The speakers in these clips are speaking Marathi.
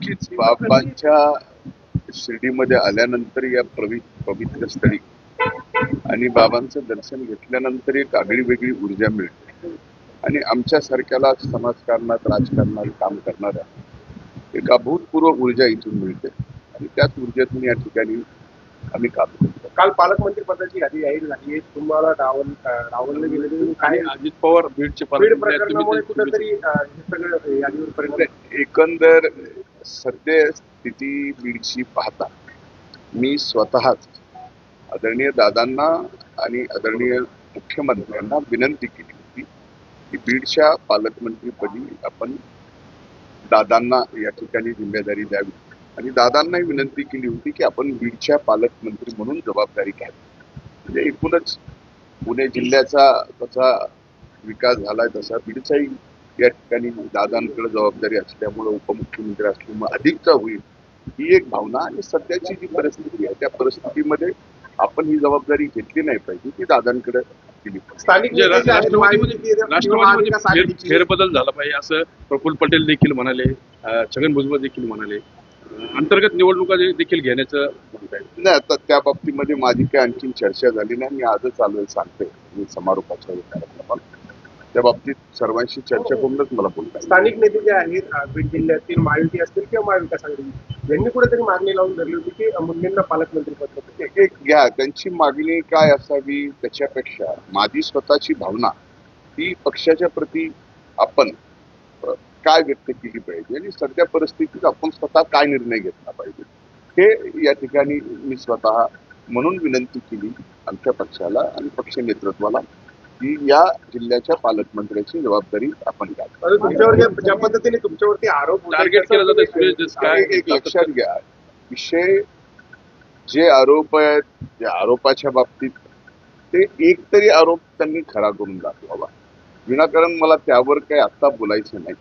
नक्कीच बाबांच्या शिर्डीमध्ये आल्यानंतर या पवित्र स्थळी आणि बाबांचं दर्शन घेतल्यानंतर एक आगळी वेगळी ऊर्जा मिळते आणि आमच्या सारख्याला समाजकारणात राजकारणात काम करणाऱ्या एक अभूतपूर्व ऊर्जा इथून मिळते आणि त्याच ऊर्जेतून या ठिकाणी आम्ही काम करतो. काल पालकमंत्री पदाची यादी जाहीर झाली आहे, तुम्हाला डावललं गेलं काय? अजित पवार बीडचे बीड प्रकरणामुळे कुठेतरी हे सगळं यादीवर परिणाम. एकंदर सध्या स्थिती बीडची पाहता मी स्वतःच आदरणीय दादांना आणि आदरणीय मुख्यमंत्र्यांना विनंती केली होती की बीडच्या पालकमंत्रीपदी आपण दादांना या ठिकाणी जिम्मेदारी द्यावी आणि दादांनाही विनंती केली होती की आपण बीडच्या पालकमंत्री म्हणून जबाबदारी घ्यावी. म्हणजे एकूणच पुणे जिल्ह्याचा कसा विकास झालाय तसा बीडचाही या ठिकाणी दादांकडे जबाबदारी असल्यामुळे उपमुख्यमंत्री असल्यामुळे अधिकचा होईल ही एक भावना आणि सध्याची जी परिस्थिती आहे त्या परिस्थितीमध्ये आपण ही जबाबदारी घेतली नाही पाहिजे ती दादांकडे दिली पाहिजे. स्थानिक राष्ट्रवादीमध्ये फेरबदल झाला पाहिजे असं प्रफुल्ल पटेल देखील म्हणाले, छगन भुजबळ देखील म्हणाले, अंतर्गत निवडणुका देखील घेण्याचं म्हणताय. नाही, आता त्या बाबतीमध्ये माझी काही आणखी चर्चा झाली नाही. मी आजच आलोय सांगते मी समारोपाच्या कार्यक्रमात त्या बाबतीत सर्वांशी चर्चा करूनच मला बोलतो. स्थानिक नेते जे आहेत बीड जिल्ह्यातील महायुती असतील किंवा महाविकास आघाडी यांनी कुठेतरी मागणी लावून धरली होती की मुंडेंना पालकमंत्री पद एक घ्या. त्यांची मागणी काय असावी त्याच्यापेक्षा माझी स्वतःची भावना ही पक्षाच्या प्रती आपण काय व्यक्त केली पाहिजे आणि सध्या परिस्थितीत आपण स्वतः काय निर्णय घेतला पाहिजे हे या ठिकाणी मी स्वतः म्हणून विनंती केली आमच्या पक्षाला आणि पक्ष नेतृत्वाला की या जिल्ह्याच्या पालकमंत्र्याची जबाबदारी आपण घ्यावी. तुमच्यावर ज्या पद्धतीने तुमच्यावरती आरोप टार्गेट केला जातो एक लक्षात घ्या विषय जे आरोप आहेत त्या आरोपाच्या बाबतीत ते एक तरी आरोप त्यांनी खरा करून दाखवावा. विनाकारण मला त्यावर काही आत्ता बोलायचं नाही.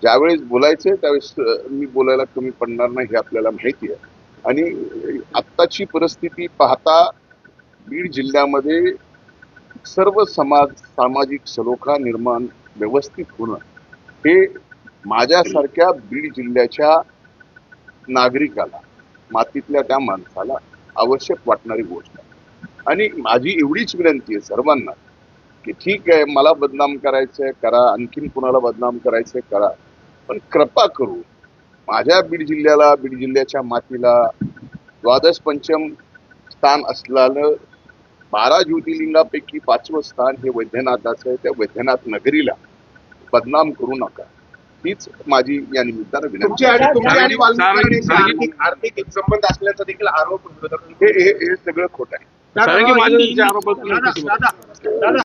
ज्यावेळेस बोलायचंय त्यावेळेस मी बोलायला कमी पडणार नाही हे आपल्याला माहिती आहे आणि आत्ताची परिस्थिती पाहता बीड जिल्ह्यामध्ये सर्व सामाजिक सलोखा निर्माण व्यवस्थित होणं हे माझ्यासारख्या बीड जिल्ह्याच्या नागरिकाला मातीतल्या त्या माणसाला आवश्यक वाटणारी गोष्ट आहे आणि माझी एवढीच विनंती आहे सर्वांना की ठीक आहे मला बदनाम करायचंय करा, आणखीन कुणाला बदनाम करायचंय करा, पण कृपा करू माझ्या बीड जिल्ह्याला बीड जिल्ह्याच्या मातीला द्वादश पंचम स्थान असलेलं 12 ज्योतिर्लिंगापैकी 5वं स्थान हे वैद्यनाथाचं आहे. त्या वैद्यनाथ नगरीला बदनाम करू नका हीच माझी या निमित्तानं विनंती. आर्थिक संबंध असल्याचा देखील आरोप हे सगळं खोटं आहे.